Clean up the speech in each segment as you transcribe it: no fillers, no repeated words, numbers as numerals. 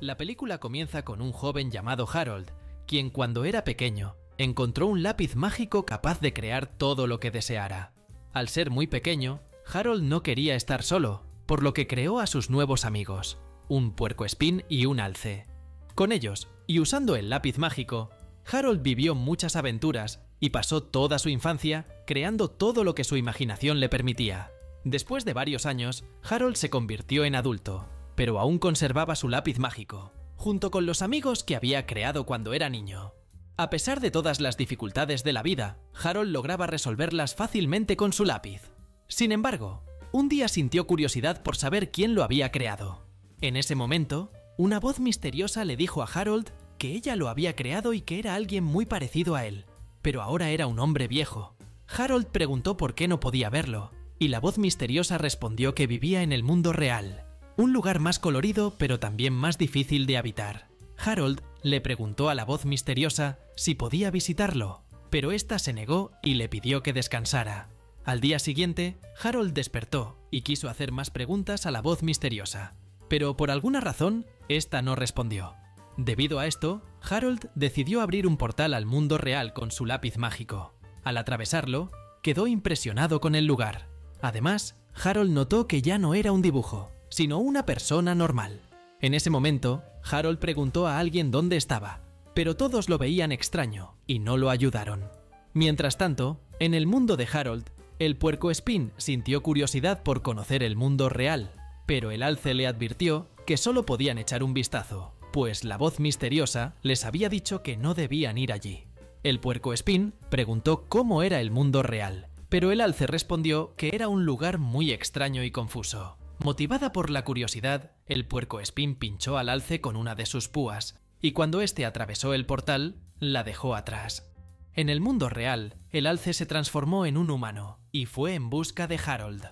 La película comienza con un joven llamado Harold, quien cuando era pequeño encontró un lápiz mágico capaz de crear todo lo que deseara. Al ser muy pequeño, Harold no quería estar solo, por lo que creó a sus nuevos amigos, un puercoespín y un alce. Con ellos, y usando el lápiz mágico, Harold vivió muchas aventuras y pasó toda su infancia creando todo lo que su imaginación le permitía. Después de varios años, Harold se convirtió en adulto, pero aún conservaba su lápiz mágico, junto con los amigos que había creado cuando era niño. A pesar de todas las dificultades de la vida, Harold lograba resolverlas fácilmente con su lápiz. Sin embargo, un día sintió curiosidad por saber quién lo había creado. En ese momento, una voz misteriosa le dijo a Harold que ella lo había creado y que era alguien muy parecido a él, pero ahora era un hombre viejo. Harold preguntó por qué no podía verlo, y la voz misteriosa respondió que vivía en el mundo real, un lugar más colorido pero también más difícil de habitar. Harold le preguntó a la voz misteriosa si podía visitarlo, pero ésta se negó y le pidió que descansara. Al día siguiente, Harold despertó y quiso hacer más preguntas a la voz misteriosa, pero por alguna razón, ésta no respondió. Debido a esto, Harold decidió abrir un portal al mundo real con su lápiz mágico. Al atravesarlo, quedó impresionado con el lugar. Además, Harold notó que ya no era un dibujo, sino una persona normal. En ese momento, Harold preguntó a alguien dónde estaba, pero todos lo veían extraño y no lo ayudaron. Mientras tanto, en el mundo de Harold, el puercoespín sintió curiosidad por conocer el mundo real, pero el alce le advirtió que solo podían echar un vistazo, pues la voz misteriosa les había dicho que no debían ir allí. El puercoespín preguntó cómo era el mundo real, pero el alce respondió que era un lugar muy extraño y confuso. Motivada por la curiosidad, el puercoespín pinchó al alce con una de sus púas, y cuando éste atravesó el portal, la dejó atrás. En el mundo real, el alce se transformó en un humano, y fue en busca de Harold.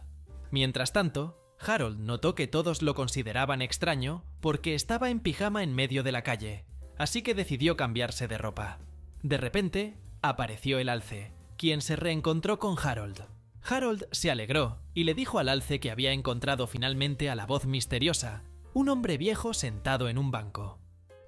Mientras tanto, Harold notó que todos lo consideraban extraño porque estaba en pijama en medio de la calle, así que decidió cambiarse de ropa. De repente, apareció el alce, quien se reencontró con Harold. Harold se alegró y le dijo al alce que había encontrado finalmente a la voz misteriosa, un hombre viejo sentado en un banco.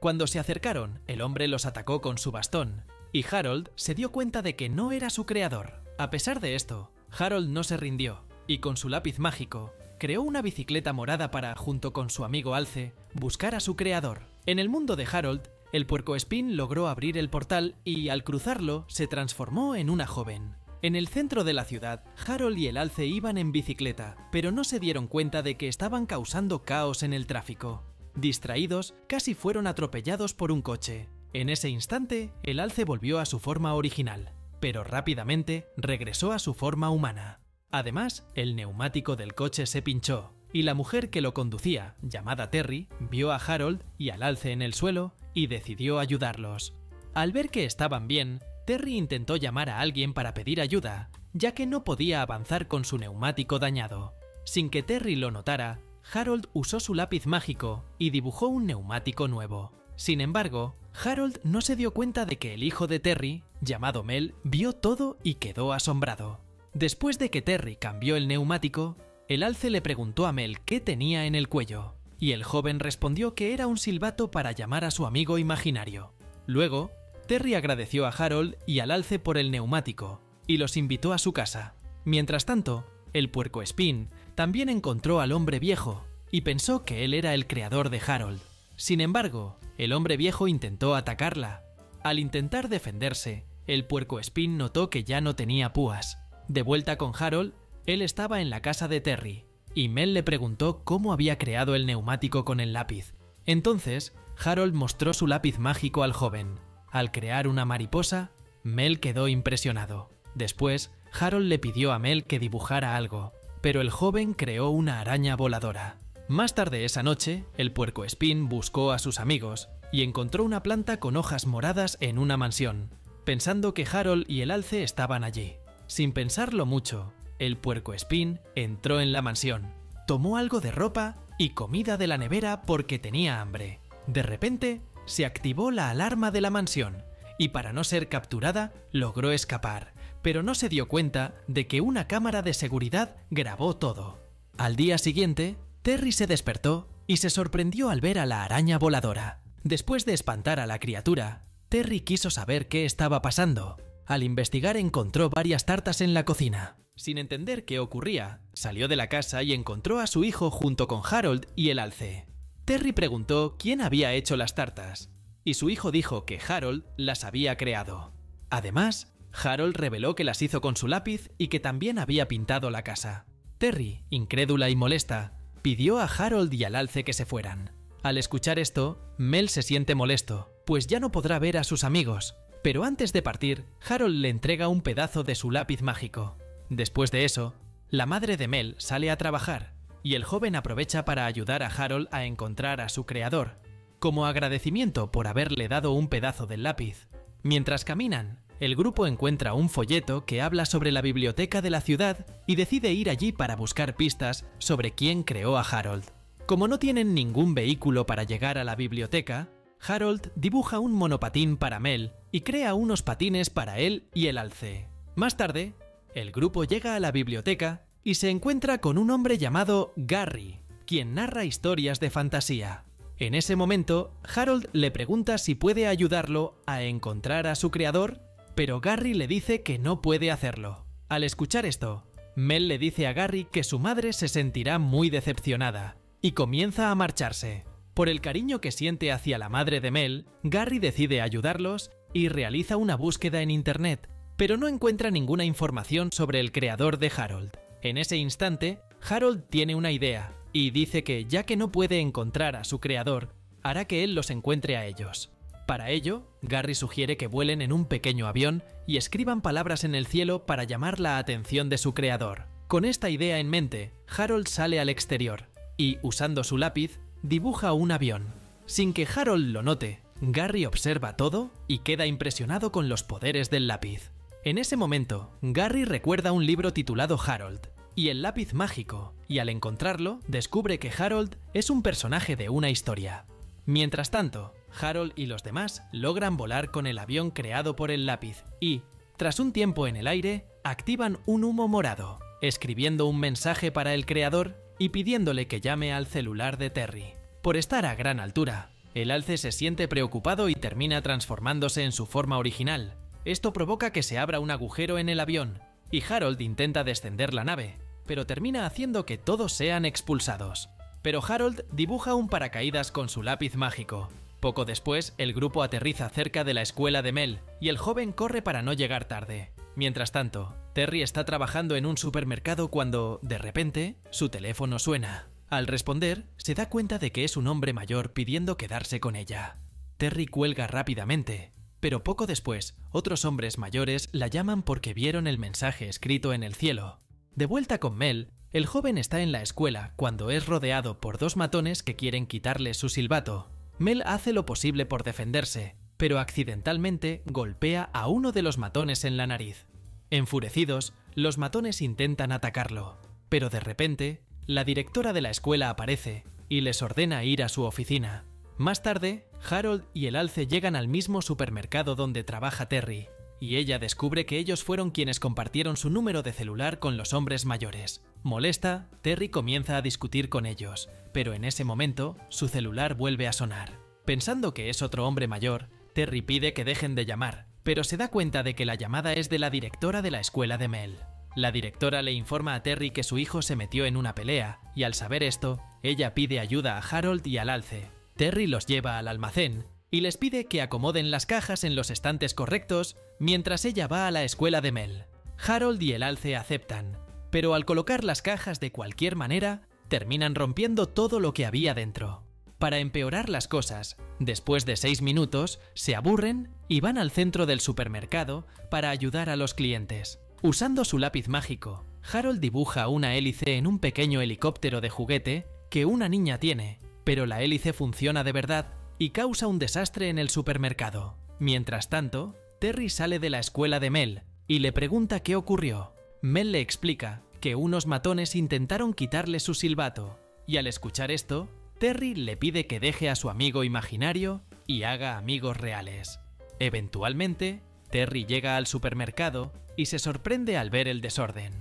Cuando se acercaron, el hombre los atacó con su bastón, y Harold se dio cuenta de que no era su creador. A pesar de esto, Harold no se rindió, y con su lápiz mágico, creó una bicicleta morada para, junto con su amigo alce, buscar a su creador. En el mundo de Harold, el puercoespín logró abrir el portal y, al cruzarlo, se transformó en una joven. En el centro de la ciudad, Harold y el alce iban en bicicleta, pero no se dieron cuenta de que estaban causando caos en el tráfico. Distraídos, casi fueron atropellados por un coche. En ese instante, el alce volvió a su forma original, pero rápidamente regresó a su forma humana. Además, el neumático del coche se pinchó, y la mujer que lo conducía, llamada Terry, vio a Harold y al alce en el suelo y decidió ayudarlos. Al ver que estaban bien, Terry intentó llamar a alguien para pedir ayuda, ya que no podía avanzar con su neumático dañado. Sin que Terry lo notara, Harold usó su lápiz mágico y dibujó un neumático nuevo. Sin embargo, Harold no se dio cuenta de que el hijo de Terry, llamado Mel, vio todo y quedó asombrado. Después de que Terry cambió el neumático, el alce le preguntó a Mel qué tenía en el cuello, y el joven respondió que era un silbato para llamar a su amigo imaginario. Luego, Terry agradeció a Harold y al alce por el neumático, y los invitó a su casa. Mientras tanto, el puercoespín también encontró al hombre viejo, y pensó que él era el creador de Harold. Sin embargo, el hombre viejo intentó atacarla. Al intentar defenderse, el puercoespín notó que ya no tenía púas. De vuelta con Harold, él estaba en la casa de Terry, y Mel le preguntó cómo había creado el neumático con el lápiz. Entonces, Harold mostró su lápiz mágico al joven. Al crear una mariposa, Mel quedó impresionado. Después, Harold le pidió a Mel que dibujara algo, pero el joven creó una araña voladora. Más tarde esa noche, el puercoespín buscó a sus amigos y encontró una planta con hojas moradas en una mansión, pensando que Harold y el alce estaban allí. Sin pensarlo mucho, el puercoespín entró en la mansión, tomó algo de ropa y comida de la nevera porque tenía hambre. De repente, se activó la alarma de la mansión y para no ser capturada, logró escapar, pero no se dio cuenta de que una cámara de seguridad grabó todo. Al día siguiente, Terry se despertó y se sorprendió al ver a la araña voladora. Después de espantar a la criatura, Terry quiso saber qué estaba pasando. Al investigar encontró varias tartas en la cocina. Sin entender qué ocurría, salió de la casa y encontró a su hijo junto con Harold y el alce. Terry preguntó quién había hecho las tartas, y su hijo dijo que Harold las había creado. Además, Harold reveló que las hizo con su lápiz y que también había pintado la casa. Terry, incrédula y molesta, pidió a Harold y al alce que se fueran. Al escuchar esto, Mel se siente molesto, pues ya no podrá ver a sus amigos. Pero antes de partir, Harold le entrega un pedazo de su lápiz mágico. Después de eso, la madre de Mel sale a trabajar, y el joven aprovecha para ayudar a Harold a encontrar a su creador, como agradecimiento por haberle dado un pedazo del lápiz. Mientras caminan, el grupo encuentra un folleto que habla sobre la biblioteca de la ciudad y decide ir allí para buscar pistas sobre quién creó a Harold. Como no tienen ningún vehículo para llegar a la biblioteca, Harold dibuja un monopatín para Mel y crea unos patines para él y el alce. Más tarde, el grupo llega a la biblioteca y se encuentra con un hombre llamado Garry, quien narra historias de fantasía. En ese momento, Harold le pregunta si puede ayudarlo a encontrar a su creador, pero Garry le dice que no puede hacerlo. Al escuchar esto, Mel le dice a Garry que su madre se sentirá muy decepcionada y comienza a marcharse. Por el cariño que siente hacia la madre de Mel, Garry decide ayudarlos y realiza una búsqueda en internet, pero no encuentra ninguna información sobre el creador de Harold. En ese instante, Harold tiene una idea y dice que, ya que no puede encontrar a su creador, hará que él los encuentre a ellos. Para ello, Garry sugiere que vuelen en un pequeño avión y escriban palabras en el cielo para llamar la atención de su creador. Con esta idea en mente, Harold sale al exterior y, usando su lápiz, dibuja un avión. Sin que Harold lo note, Garry observa todo y queda impresionado con los poderes del lápiz. En ese momento, Garry recuerda un libro titulado Harold y el lápiz mágico, y al encontrarlo, descubre que Harold es un personaje de una historia. Mientras tanto, Harold y los demás logran volar con el avión creado por el lápiz y, tras un tiempo en el aire, activan un humo morado, escribiendo un mensaje para el creador y pidiéndole que llame al celular de Terry. Por estar a gran altura, el alce se siente preocupado y termina transformándose en su forma original. Esto provoca que se abra un agujero en el avión, y Harold intenta descender la nave, pero termina haciendo que todos sean expulsados. Pero Harold dibuja un paracaídas con su lápiz mágico. Poco después, el grupo aterriza cerca de la escuela de Mel, y el joven corre para no llegar tarde. Mientras tanto, Terry está trabajando en un supermercado cuando, de repente, su teléfono suena. Al responder, se da cuenta de que es un hombre mayor pidiendo quedarse con ella. Terry cuelga rápidamente, pero poco después, otros hombres mayores la llaman porque vieron el mensaje escrito en el cielo. De vuelta con Mel, el joven está en la escuela cuando es rodeado por dos matones que quieren quitarle su silbato. Mel hace lo posible por defenderse, pero accidentalmente golpea a uno de los matones en la nariz. Enfurecidos, los matones intentan atacarlo, pero de repente, la directora de la escuela aparece y les ordena ir a su oficina. Más tarde, Harold y el alce llegan al mismo supermercado donde trabaja Terry, y ella descubre que ellos fueron quienes compartieron su número de celular con los hombres mayores. Molesta, Terry comienza a discutir con ellos, pero en ese momento, su celular vuelve a sonar. Pensando que es otro hombre mayor, Terry pide que dejen de llamar, pero se da cuenta de que la llamada es de la directora de la escuela de Mel. La directora le informa a Terry que su hijo se metió en una pelea, y al saber esto, ella pide ayuda a Harold y al alce. Terry los lleva al almacén y les pide que acomoden las cajas en los estantes correctos mientras ella va a la escuela de Mel. Harold y el alce aceptan, pero al colocar las cajas de cualquier manera, terminan rompiendo todo lo que había dentro. Para empeorar las cosas, después de 6 minutos, se aburren y van al centro del supermercado para ayudar a los clientes. Usando su lápiz mágico, Harold dibuja una hélice en un pequeño helicóptero de juguete que una niña tiene, pero la hélice funciona de verdad y causa un desastre en el supermercado. Mientras tanto, Terry sale de la escuela de Mel y le pregunta qué ocurrió. Mel le explica que unos matones intentaron quitarle su silbato, y al escuchar esto, Terry le pide que deje a su amigo imaginario y haga amigos reales. Eventualmente, Terry llega al supermercado y se sorprende al ver el desorden.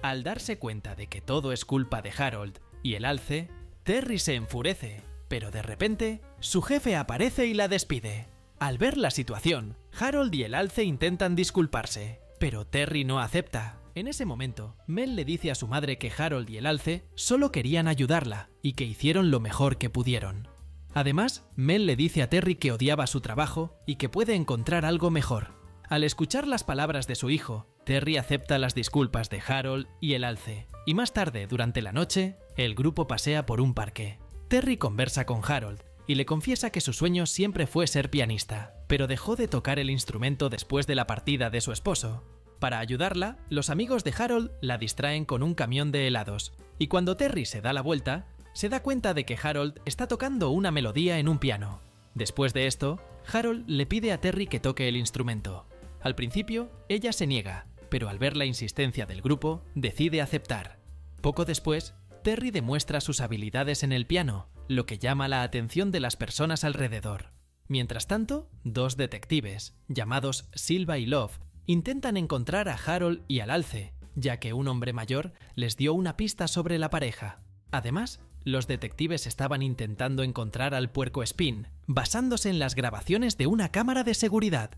Al darse cuenta de que todo es culpa de Harold y el alce, Terry se enfurece, pero de repente, su jefe aparece y la despide. Al ver la situación, Harold y el alce intentan disculparse, pero Terry no acepta. En ese momento, Mel le dice a su madre que Harold y el alce solo querían ayudarla y que hicieron lo mejor que pudieron. Además, Mel le dice a Terry que odiaba su trabajo y que puede encontrar algo mejor. Al escuchar las palabras de su hijo, Terry acepta las disculpas de Harold y el alce, y más tarde, durante la noche, el grupo pasea por un parque. Terry conversa con Harold y le confiesa que su sueño siempre fue ser pianista, pero dejó de tocar el instrumento después de la partida de su esposo. Para ayudarla, los amigos de Harold la distraen con un camión de helados, y cuando Terry se da la vuelta, se da cuenta de que Harold está tocando una melodía en un piano. Después de esto, Harold le pide a Terry que toque el instrumento. Al principio, ella se niega, pero al ver la insistencia del grupo, decide aceptar. Poco después, Terry demuestra sus habilidades en el piano, lo que llama la atención de las personas alrededor. Mientras tanto, dos detectives, llamados Silva y Love, intentan encontrar a Harold y al alce, ya que un hombre mayor les dio una pista sobre la pareja. Además, los detectives estaban intentando encontrar al puercoespín, basándose en las grabaciones de una cámara de seguridad.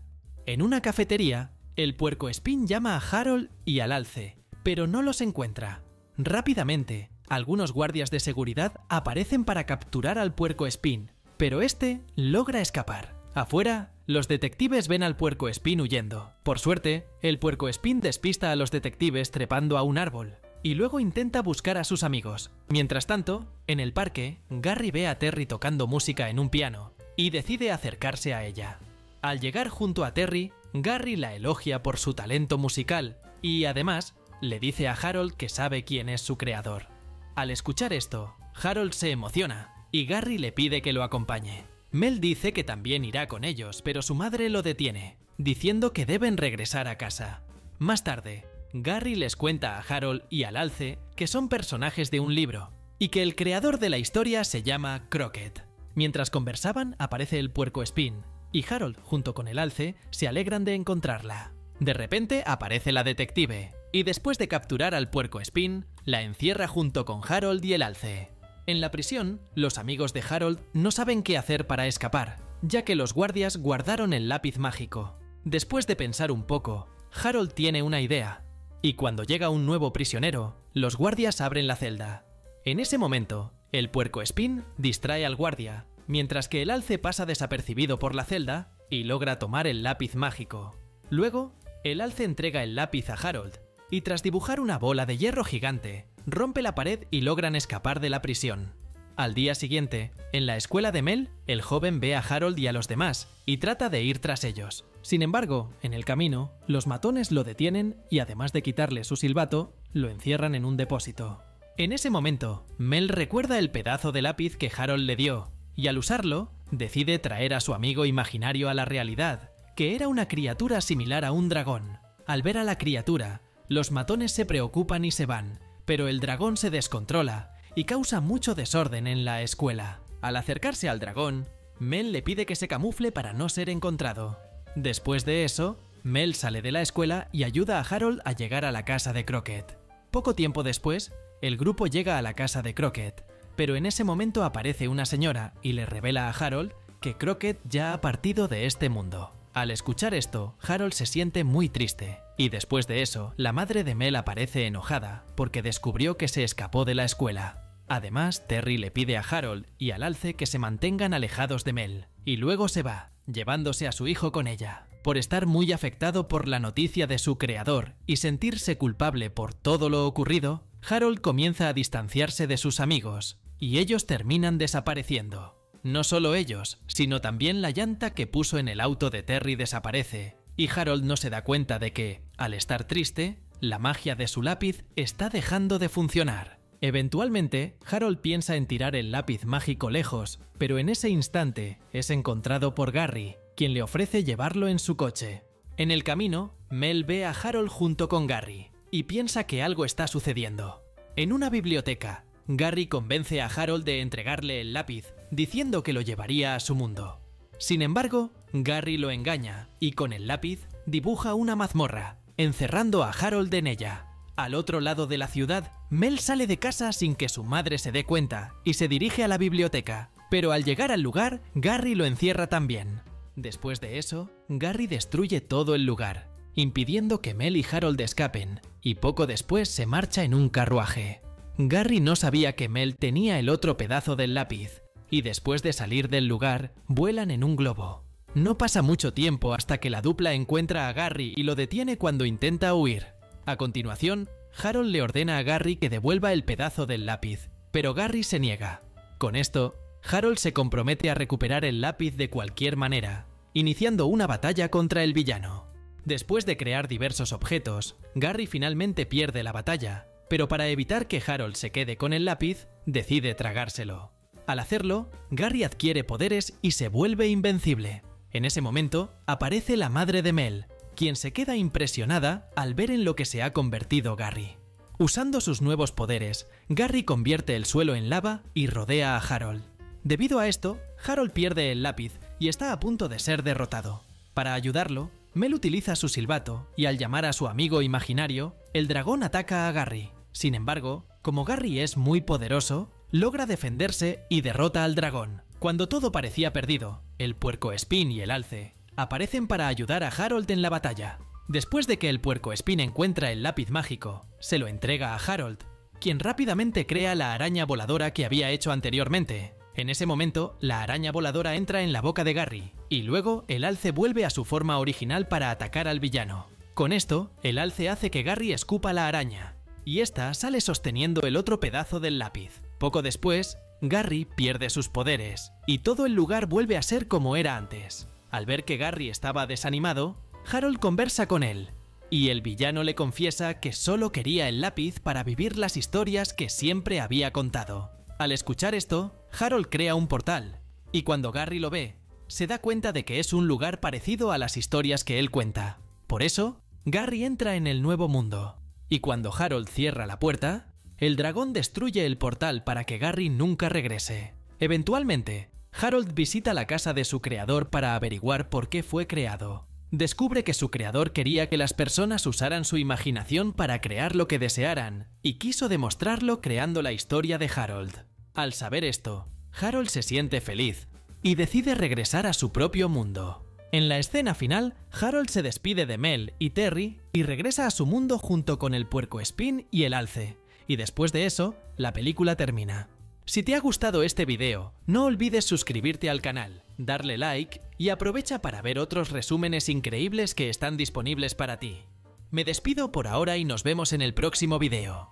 En una cafetería, el puercoespín llama a Harold y al alce, pero no los encuentra. Rápidamente, algunos guardias de seguridad aparecen para capturar al puercoespín, pero este logra escapar. Afuera, los detectives ven al puercoespín huyendo. Por suerte, el puercoespín despista a los detectives trepando a un árbol, y luego intenta buscar a sus amigos. Mientras tanto, en el parque, Garry ve a Terry tocando música en un piano, y decide acercarse a ella. Al llegar junto a Terry, Garry la elogia por su talento musical, y además, le dice a Harold que sabe quién es su creador. Al escuchar esto, Harold se emociona, y Garry le pide que lo acompañe. Mel dice que también irá con ellos, pero su madre lo detiene, diciendo que deben regresar a casa. Más tarde, Garry les cuenta a Harold y al alce que son personajes de un libro, y que el creador de la historia se llama Crockett. Mientras conversaban, aparece el puercoespín, y Harold, junto con el alce, se alegran de encontrarla. De repente aparece la detective, y después de capturar al puercoespín, la encierra junto con Harold y el alce. En la prisión, los amigos de Harold no saben qué hacer para escapar, ya que los guardias guardaron el lápiz mágico. Después de pensar un poco, Harold tiene una idea, y cuando llega un nuevo prisionero, los guardias abren la celda. En ese momento, el puercoespín distrae al guardia, mientras que el alce pasa desapercibido por la celda y logra tomar el lápiz mágico. Luego, el alce entrega el lápiz a Harold, y tras dibujar una bola de hierro gigante, rompe la pared y logran escapar de la prisión. Al día siguiente, en la escuela de Mel, el joven ve a Harold y a los demás y trata de ir tras ellos. Sin embargo, en el camino, los matones lo detienen y además de quitarle su silbato, lo encierran en un depósito. En ese momento, Mel recuerda el pedazo de lápiz que Harold le dio y al usarlo, decide traer a su amigo imaginario a la realidad, que era una criatura similar a un dragón. Al ver a la criatura, los matones se preocupan y se van, pero el dragón se descontrola y causa mucho desorden en la escuela. Al acercarse al dragón, Mel le pide que se camufle para no ser encontrado. Después de eso, Mel sale de la escuela y ayuda a Harold a llegar a la casa de Crockett. Poco tiempo después, el grupo llega a la casa de Crockett, pero en ese momento aparece una señora y le revela a Harold que Crockett ya ha partido de este mundo. Al escuchar esto, Harold se siente muy triste, y después de eso, la madre de Mel aparece enojada, porque descubrió que se escapó de la escuela. Además, Terry le pide a Harold y al alce que se mantengan alejados de Mel, y luego se va, llevándose a su hijo con ella. Por estar muy afectado por la noticia de su creador y sentirse culpable por todo lo ocurrido, Harold comienza a distanciarse de sus amigos, y ellos terminan desapareciendo. No solo ellos, sino también la llanta que puso en el auto de Terry desaparece, y Harold no se da cuenta de que, al estar triste, la magia de su lápiz está dejando de funcionar. Eventualmente, Harold piensa en tirar el lápiz mágico lejos, pero en ese instante es encontrado por Garry, quien le ofrece llevarlo en su coche. En el camino, Mel ve a Harold junto con Garry, y piensa que algo está sucediendo. En una biblioteca, Garry convence a Harold de entregarle el lápiz, diciendo que lo llevaría a su mundo. Sin embargo, Garry lo engaña y con el lápiz dibuja una mazmorra, encerrando a Harold en ella. Al otro lado de la ciudad, Mel sale de casa sin que su madre se dé cuenta y se dirige a la biblioteca, pero al llegar al lugar, Garry lo encierra también. Después de eso, Garry destruye todo el lugar, impidiendo que Mel y Harold escapen, y poco después se marcha en un carruaje. Garry no sabía que Mel tenía el otro pedazo del lápiz, y después de salir del lugar, vuelan en un globo. No pasa mucho tiempo hasta que la dupla encuentra a Garry y lo detiene cuando intenta huir. A continuación, Harold le ordena a Garry que devuelva el pedazo del lápiz, pero Garry se niega. Con esto, Harold se compromete a recuperar el lápiz de cualquier manera, iniciando una batalla contra el villano. Después de crear diversos objetos, Garry finalmente pierde la batalla, pero para evitar que Harold se quede con el lápiz, decide tragárselo. Al hacerlo, Garry adquiere poderes y se vuelve invencible. En ese momento, aparece la madre de Mel, quien se queda impresionada al ver en lo que se ha convertido Garry. Usando sus nuevos poderes, Garry convierte el suelo en lava y rodea a Harold. Debido a esto, Harold pierde el lápiz y está a punto de ser derrotado. Para ayudarlo, Mel utiliza su silbato y al llamar a su amigo imaginario, el dragón ataca a Garry. Sin embargo, como Garry es muy poderoso, logra defenderse y derrota al dragón. Cuando todo parecía perdido, el puercoespín y el alce aparecen para ayudar a Harold en la batalla. Después de que el puercoespín encuentra el lápiz mágico, se lo entrega a Harold, quien rápidamente crea la araña voladora que había hecho anteriormente. En ese momento, la araña voladora entra en la boca de Garry, y luego el alce vuelve a su forma original para atacar al villano. Con esto, el alce hace que Garry escupa la araña, y esta sale sosteniendo el otro pedazo del lápiz. Poco después, Garry pierde sus poderes, y todo el lugar vuelve a ser como era antes. Al ver que Garry estaba desanimado, Harold conversa con él, y el villano le confiesa que solo quería el lápiz para vivir las historias que siempre había contado. Al escuchar esto, Harold crea un portal, y cuando Garry lo ve, se da cuenta de que es un lugar parecido a las historias que él cuenta. Por eso, Garry entra en el nuevo mundo, y cuando Harold cierra la puerta, el dragón destruye el portal para que Garry nunca regrese. Eventualmente, Harold visita la casa de su creador para averiguar por qué fue creado. Descubre que su creador quería que las personas usaran su imaginación para crear lo que desearan, y quiso demostrarlo creando la historia de Harold. Al saber esto, Harold se siente feliz, y decide regresar a su propio mundo. En la escena final, Harold se despide de Mel y Terry y regresa a su mundo junto con el puercoespín y el alce, y después de eso, la película termina. Si te ha gustado este video, no olvides suscribirte al canal, darle like y aprovecha para ver otros resúmenes increíbles que están disponibles para ti. Me despido por ahora y nos vemos en el próximo video.